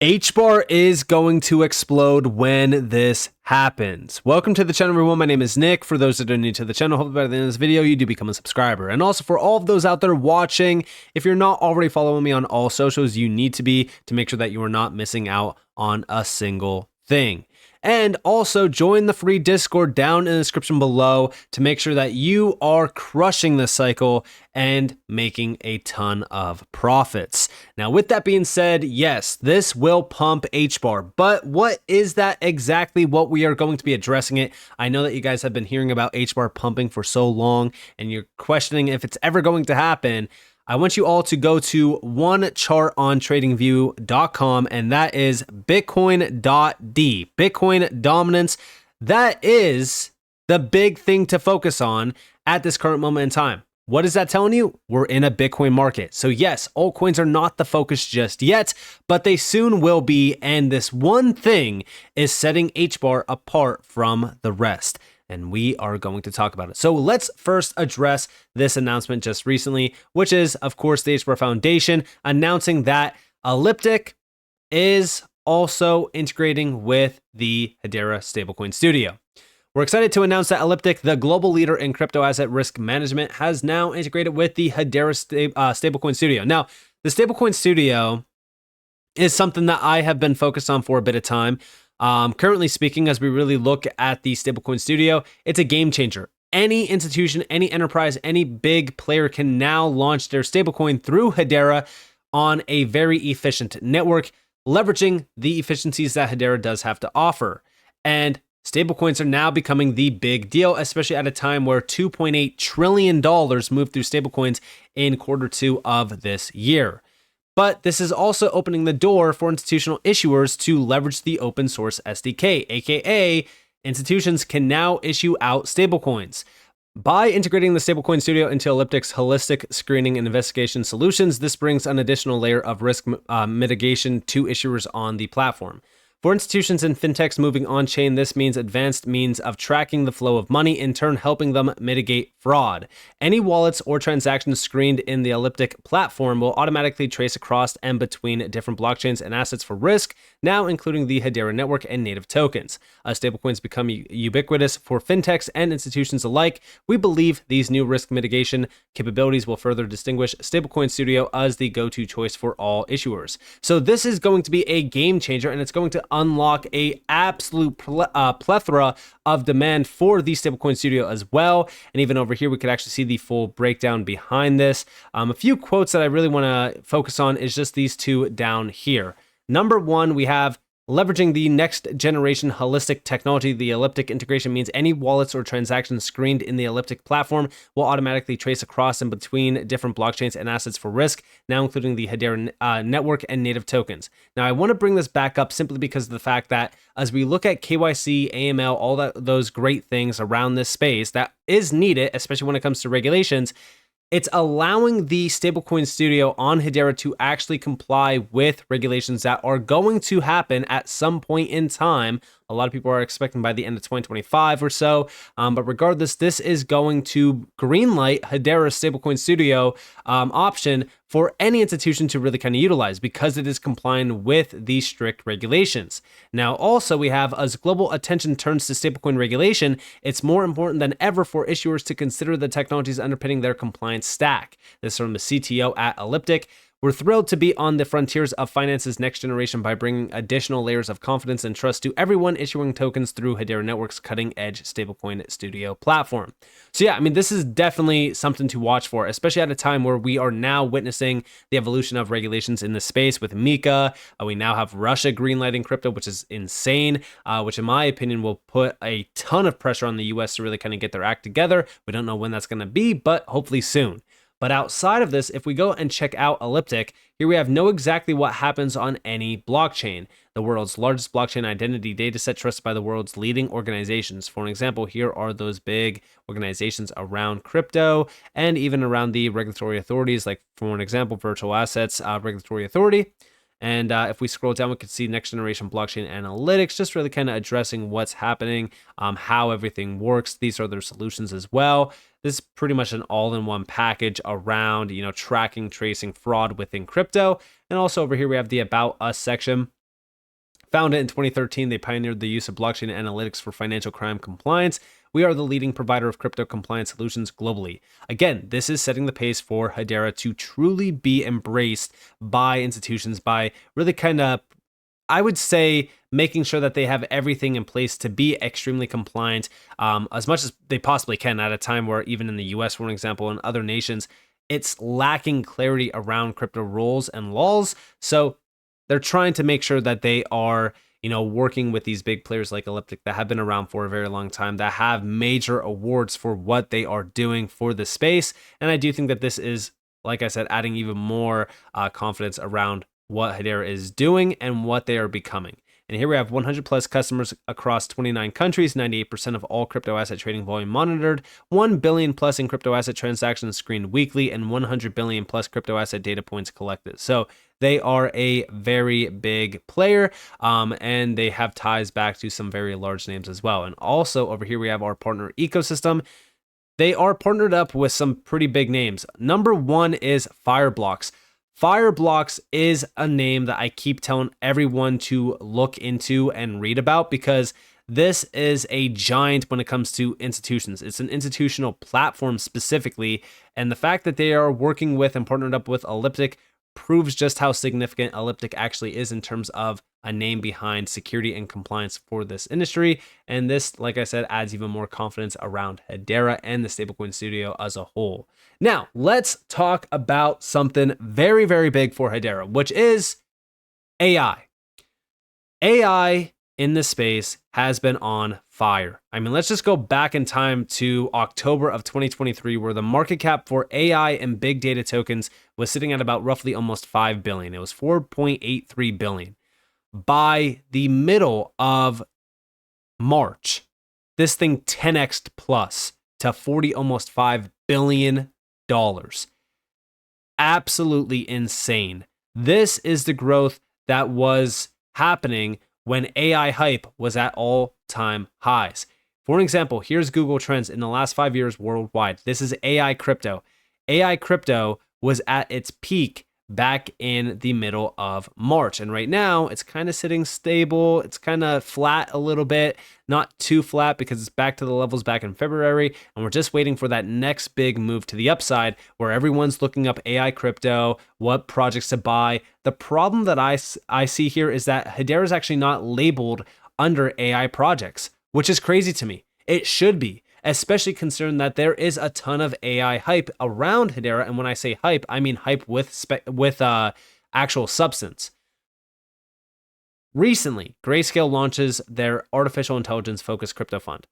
Hbar is going to explode when this happens. Welcome to the channel, everyone. My name is Nick. For those that are new to the channel, hopefully by the end of this video, you do become a subscriber. And also for all of those out there watching, if you're not already following me on all socials, you need to be to make sure that you are not missing out on a single thing. And also join the free Discord down in the description below to make sure that you are crushing this cycle and making a ton of profits. Now, with that being said, yes, this will pump Hbar, but what is that exactly? What we are going to be addressing it. I know that you guys have been hearing about Hbar pumping for so long and you're questioning if it's ever going to happen. I want you all to go to one chart on tradingview.com, and that is Bitcoin.D, Bitcoin dominance. That is the big thing to focus on at this current moment in time. What is that telling you? We're in a Bitcoin market. So yes, altcoins are not the focus just yet, but they soon will be. And this one thing is setting Hbar apart from the rest. And we are going to talk about it. So let's first address this announcement just recently, which is, of course, the Hbar Foundation announcing that Elliptic is also integrating with the Hedera Stablecoin Studio. We're excited to announce that Elliptic, the global leader in crypto asset risk management, has now integrated with the Hedera Stablecoin Studio. Now, the Stablecoin Studio is something that I have been focused on for a bit of time. Currently speaking, as we really look at the Stablecoin Studio, it's a game changer. Any institution, any enterprise, any big player can now launch their stablecoin through Hedera on a very efficient network, leveraging the efficiencies that Hedera does have to offer. And stablecoins are now becoming the big deal, especially at a time where $2.8 trillion moved through stablecoins in Q2 of this year. But this is also opening the door for institutional issuers to leverage the open source SDK, aka institutions can now issue out stablecoins. By integrating the Stablecoin Studio into Elliptic's holistic screening and investigation solutions, this brings an additional layer of risk mitigation to issuers on the platform. For institutions and fintechs moving on-chain, this means advanced means of tracking the flow of money, in turn helping them mitigate fraud. Any wallets or transactions screened in the Elliptic platform will automatically trace across and between different blockchains and assets for risk, now including the Hedera network and native tokens. As stablecoins become ubiquitous for fintechs and institutions alike, we believe these new risk mitigation capabilities will further distinguish Stablecoin Studio as the go-to choice for all issuers. So this is going to be a game changer, and it's going to unlock a absolute plethora of demand for the Stablecoin Studio as well. And even over here, we could actually see the full breakdown behind this. A few quotes that I really want to focus on is just these two down here. Number one, we have leveraging the next generation holistic technology. The Elliptic integration means any wallets or transactions screened in the Elliptic platform will automatically trace across and between different blockchains and assets for risk, now including the Hedera network and native tokens. Now, I want to bring this back up simply because of the fact that as we look at KYC, AML, all those great things around this space that is needed, especially when it comes to regulations, it's allowing the Stablecoin Studio on Hedera to actually comply with regulations that are going to happen at some point in time. A lot of people are expecting by the end of 2025 or so. But regardless, this is going to greenlight Hedera's Stablecoin Studio option for any institution to really kind of utilize because it is complying with these strict regulations. Now, also we have, as global attention turns to stablecoin regulation, it's more important than ever for issuers to consider the technologies underpinning their compliance stack. This is from the CTO at Elliptic. We're thrilled to be on the frontiers of finance's next generation by bringing additional layers of confidence and trust to everyone issuing tokens through Hedera Network's cutting-edge Stablecoin Studio platform. So yeah, I mean, this is definitely something to watch for, especially at a time where we are now witnessing the evolution of regulations in this space with MiCA. We now have Russia greenlighting crypto, which is insane, which in my opinion will put a ton of pressure on the US to really kind of get their act together. We don't know when that's going to be, but hopefully soon. But outside of this, if we go and check out Elliptic, here we know exactly what happens on any blockchain. The world's largest blockchain identity dataset trusted by the world's leading organizations. For an example, here are those big organizations around crypto and even around the regulatory authorities, like for an example, Virtual Assets Regulatory Authority. And if we scroll down, we can see next generation blockchain analytics, just really kind of addressing what's happening, how everything works. These are their solutions as well. This is pretty much an all-in-one package around, tracking, tracing fraud within crypto. And also over here, we have the About Us section. Founded in 2013, they pioneered the use of blockchain analytics for financial crime compliance. We are the leading provider of crypto compliance solutions globally. Again, this is setting the pace for Hedera to truly be embraced by institutions by really kind of, I would say, making sure that they have everything in place to be extremely compliant as much as they possibly can at a time where even in the US, for example, and other nations, it's lacking clarity around crypto rules and laws. So they're trying to make sure that they are, working with these big players like Elliptic that have been around for a very long time, that have major awards for what they are doing for the space. And I do think that this is, like I said, adding even more confidence around what Hedera is doing and what they are becoming. And here we have 100 plus customers across 29 countries, 98% of all crypto asset trading volume monitored, 1 billion plus in crypto asset transactions screened weekly, and 100 billion plus crypto asset data points collected. So they are a very big player, and they have ties back to some very large names as well. And also over here we have our partner ecosystem. They are partnered up with some pretty big names. Number one is Fireblocks. Fireblocks is a name that I keep telling everyone to look into and read about because this is a giant when it comes to institutions. It's an institutional platform specifically, and the fact that they are working with and partnered up with Elliptic proves just how significant Elliptic actually is in terms of a name behind security and compliance for this industry. And this, like I said, adds even more confidence around Hedera and the Stablecoin Studio as a whole. Now, let's talk about something very, very big for Hedera, which is AI. AI in this space has been on fire. I mean, let's just go back in time to October of 2023, where the market cap for AI and big data tokens was sitting at about roughly almost 5 billion. It was 4.83 billion. By the middle of March, this thing 10x'd plus to 40, almost $5 billion. Absolutely insane. This is the growth that was happening when AI hype was at all-time highs. For an example, here's Google Trends in the last 5 years worldwide. This is AI crypto. AI crypto was at its peak back in the middle of March. And right now, it's kind of sitting stable. It's kind of flat a little bit, not too flat because it's back to the levels back in February. And we're just waiting for that next big move to the upside where everyone's looking up AI crypto, what projects to buy. The problem that I see here is that Hedera is actually not labeled under AI projects, which is crazy to me. It should be, especially considering that there is a ton of AI hype around Hedera. And when I say hype, I mean hype with actual substance. Recently, Grayscale launches their artificial intelligence focused crypto fund.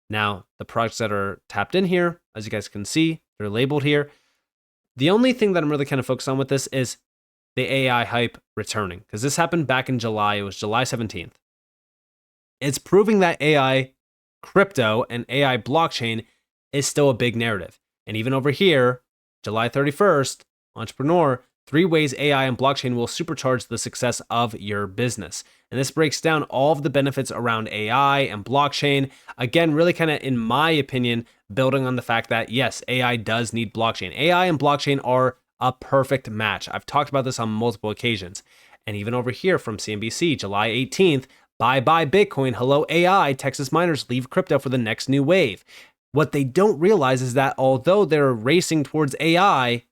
Now, the projects that are tapped in here, as you guys can see, they're labeled here. The only thing that I'm really kind of focused on with this is the AI hype returning, because this happened back in July. It was July 17th. It's proving that AI crypto and AI blockchain is still a big narrative. And even over here, July 31st, Entrepreneur, 3 ways AI and blockchain will supercharge the success of your business. And this breaks down all of the benefits around AI and blockchain. Again, really kind of, in my opinion, building on the fact that yes, AI does need blockchain. AI and blockchain are a perfect match. I've talked about this on multiple occasions. And even over here from CNBC, July 18th, bye Bitcoin, hello AI, Texas miners leave crypto for the next new wave. What they don't realize is that although they're racing towards AI,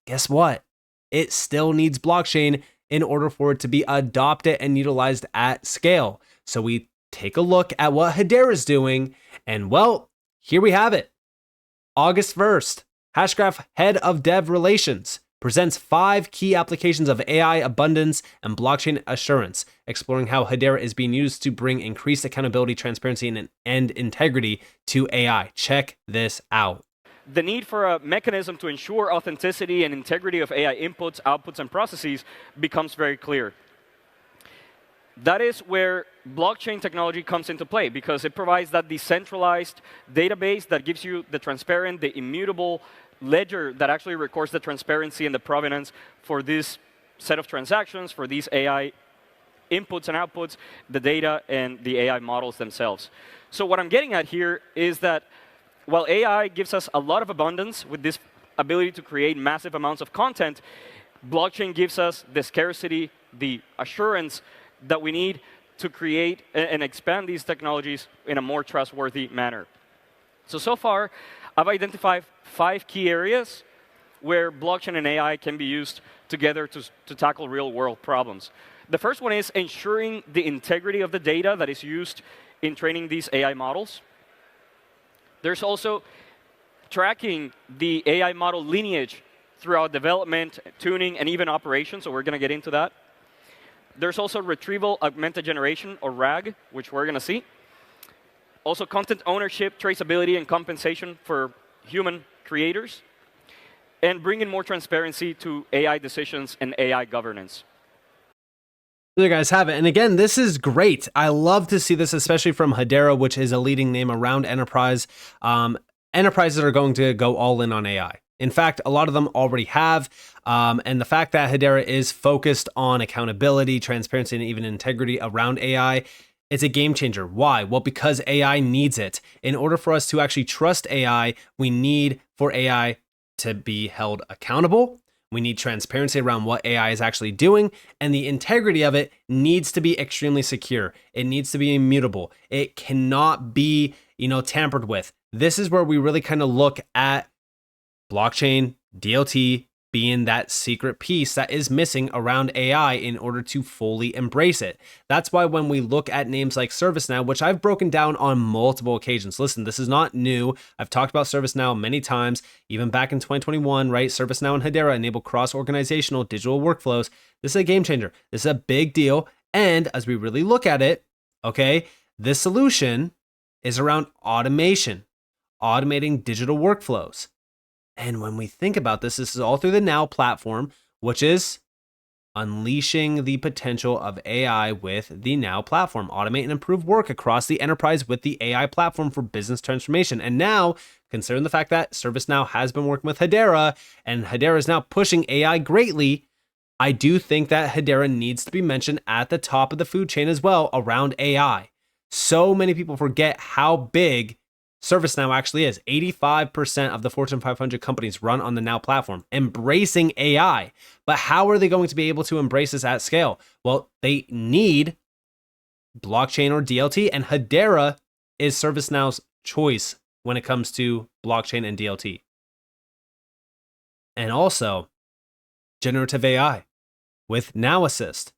guess what? It still needs blockchain in order for it to be adopted and utilized at scale. So we take a look at what Hedera is doing, and well, here we have it. August 1st, Hashgraph Head of Dev Relations presents 5 key applications of AI abundance and blockchain assurance, exploring how Hedera is being used to bring increased accountability, transparency, and integrity to AI. Check this out. The need for a mechanism to ensure authenticity and integrity of AI inputs, outputs, and processes becomes very clear. That is where blockchain technology comes into play, because it provides that decentralized database that gives you the transparent, the immutable ledger that actually records the transparency and the provenance for this set of transactions, for these AI inputs and outputs, the data, and the AI models themselves. So what I'm getting at here is that while AI gives us a lot of abundance with this ability to create massive amounts of content, blockchain gives us the scarcity, the assurance that we need to create and expand these technologies in a more trustworthy manner. So far, I've identified 5 key areas where blockchain and AI can be used together to tackle real-world problems. The first one is ensuring the integrity of the data that is used in training these AI models. There's also tracking the AI model lineage throughout development, tuning, and even operations, so we're going to get into that. There's also retrieval augmented generation, or RAG, which we're going to see. Also content ownership, traceability, and compensation for human creators. And bringing more transparency to AI decisions and AI governance. There you guys have it. And again, this is great. I love to see this, especially from Hedera, which is a leading name around enterprise. Enterprises are going to go all in on AI. In fact, a lot of them already have. And the fact that Hedera is focused on accountability, transparency, and even integrity around AI, it's a game changer. Why? Well, because AI needs it. In order for us to actually trust AI, we need for AI to be held accountable. We need transparency around what AI is actually doing, and the integrity of it needs to be extremely secure. It needs to be immutable. It cannot be, tampered with. This is where we really kind of look at blockchain, DLT being that secret piece that is missing around AI in order to fully embrace it. That's why when we look at names like ServiceNow, which I've broken down on multiple occasions, listen, this is not new. I've talked about ServiceNow many times, even back in 2021, right? ServiceNow and Hedera enable cross-organizational digital workflows. This is a game changer. This is a big deal. And as we really look at it, okay, this solution is around automation, automating digital workflows. And when we think about this, this is all through the Now platform, which is unleashing the potential of AI with the Now platform. Automate and improve work across the enterprise with the AI platform for business transformation. And now, considering the fact that ServiceNow has been working with Hedera, and Hedera is now pushing AI greatly, I do think that Hedera needs to be mentioned at the top of the food chain as well around AI. So many people forget how big ServiceNow actually is. 85% of the Fortune 500 companies run on the Now platform, embracing AI. But how are they going to be able to embrace this at scale? Well, they need blockchain or DLT, and Hedera is ServiceNow's choice when it comes to blockchain and DLT. And also, generative AI with Now Assist.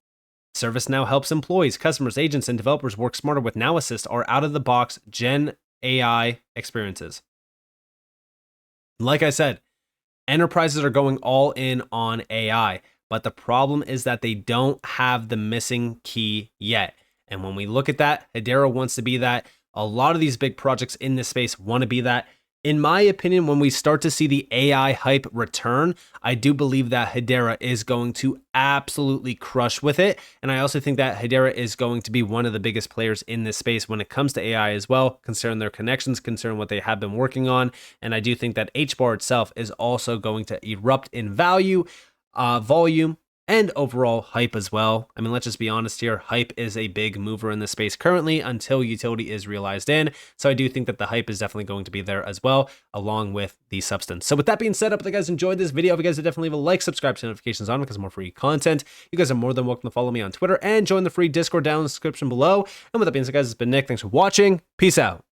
ServiceNow helps employees, customers, agents, and developers work smarter with Now Assist, or out-of-the-box Gen AI experiences. Like I said, enterprises are going all in on AI, but the problem is that they don't have the missing key yet. And when we look at that, Hedera wants to be that. A lot of these big projects in this space want to be that. In my opinion, when we start to see the AI hype return, I do believe that Hedera is going to absolutely crush with it. And I also think that Hedera is going to be one of the biggest players in this space when it comes to AI as well, considering their connections, considering what they have been working on. And I do think that Hbar itself is also going to erupt in value, volume, and overall hype as well. I mean, let's just be honest here. Hype is a big mover in this space currently until utility is realized in. So I do think that the hype is definitely going to be there as well, along with the substance. So with that being said, I hope you guys enjoyed this video. If you guys would definitely leave a like, subscribe to notifications on because more free content. You guys are more than welcome to follow me on Twitter and join the free Discord down in the description below. And with that being said, guys, it's been Nick. Thanks for watching. Peace out.